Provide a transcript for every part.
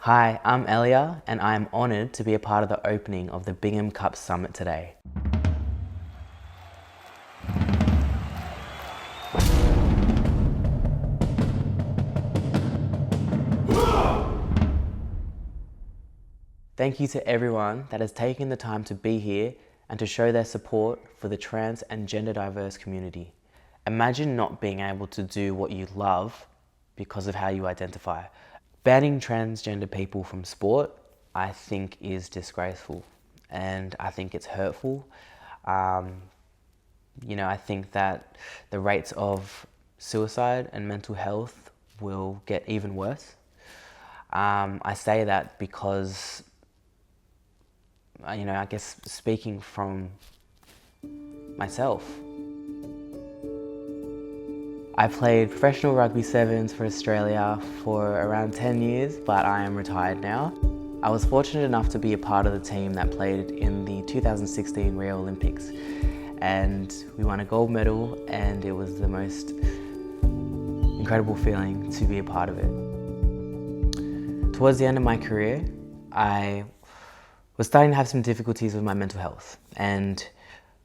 Hi, I'm Ellia and I'm honoured to be a part of the opening of the Bingham Cup Summit today. Thank you to everyone that has taken the time to be here and to show their support for the trans and gender diverse community. Imagine not being able to do what you love because of how you identify. Banning transgender people from sport, I think, is disgraceful, and I think it's hurtful. I think that the rates of suicide and mental health will get even worse. I say that because, I guess speaking from myself. I played professional rugby sevens for Australia for around 10 years, but I am retired now. I was fortunate enough to be a part of the team that played in the 2016 Rio Olympics, and we won a gold medal, and it was the most incredible feeling to be a part of it. Towards the end of my career, I was starting to have some difficulties with my mental health, and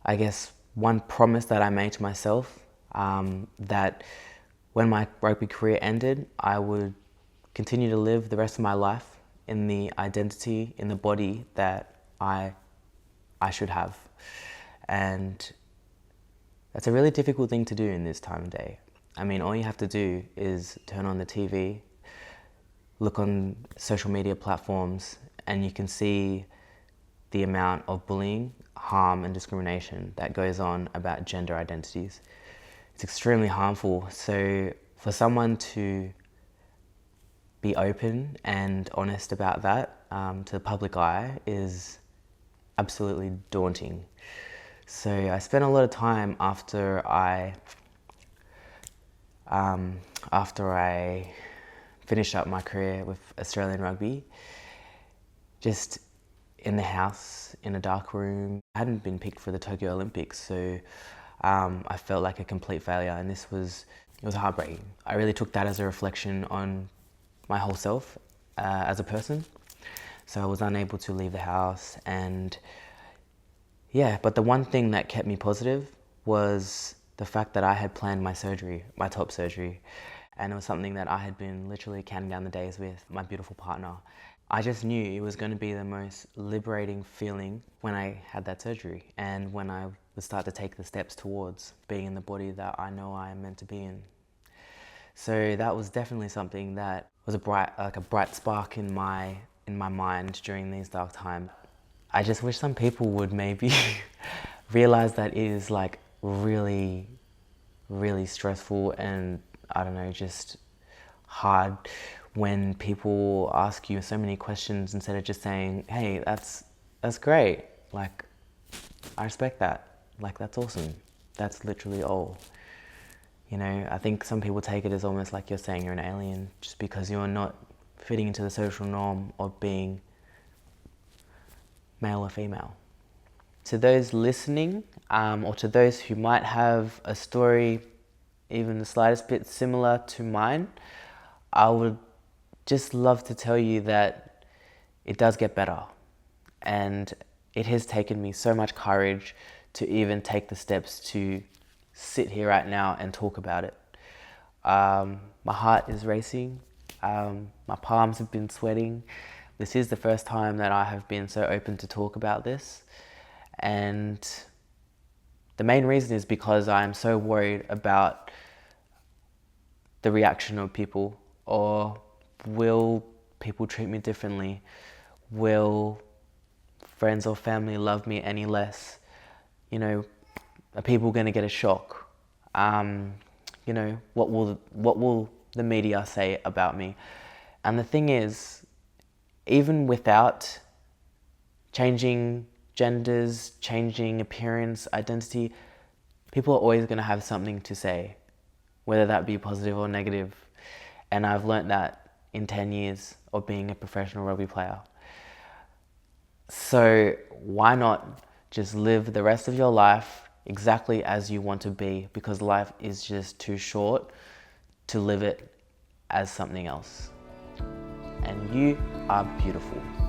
I guess one promise that I made to myself that when my rugby career ended, I would continue to live the rest of my life in the identity, in the body that I should have. And that's a really difficult thing to do in this time of day. I mean, all you have to do is turn on the TV, look on social media platforms, and you can see the amount of bullying, harm, and discrimination that goes on about gender identities. It's extremely harmful. So for someone to be open and honest about that to the public eye is absolutely daunting. So I spent a lot of time after I finished up my career with Australian rugby, just in the house, in a dark room. I hadn't been picked for the Tokyo Olympics, so I felt like a complete failure, and it was heartbreaking. I really took that as a reflection on my whole self as a person. So I was unable to leave the house, and but the one thing that kept me positive was the fact that I had planned my surgery, my top surgery, and it was something that I had been literally counting down the days with my beautiful partner. I just knew it was going to be the most liberating feeling when I had that surgery, and when I would start to take the steps towards being in the body that I know I am meant to be in. So that was definitely something that was a bright spark in my mind during these dark times. I just wish some people would maybe realize that it is like really, really stressful and just hard when people ask you so many questions instead of just saying, hey, that's great. Like, I respect that. Like, that's awesome. That's literally all. I think some people take it as almost like you're saying you're an alien just because you're not fitting into the social norm of being male or female. To those listening, or to those who might have a story even the slightest bit similar to mine, I would just love to tell you that it does get better, and it has taken me so much courage to even take the steps to sit here right now and talk about it. My heart is racing, my palms have been sweating. This is the first time that I have been so open to talk about this, and the main reason is because I am so worried about the reaction of people. Or will people treat me differently? Will friends or family love me any less? Are people going to get a shock? What will the media say about me? And the thing is, even without changing genders, changing appearance, identity, people are always going to have something to say, whether that be positive or negative. And I've learnt that in 10 years of being a professional rugby player. So why not just live the rest of your life exactly as you want to be, because life is just too short to live it as something else. and you are beautiful.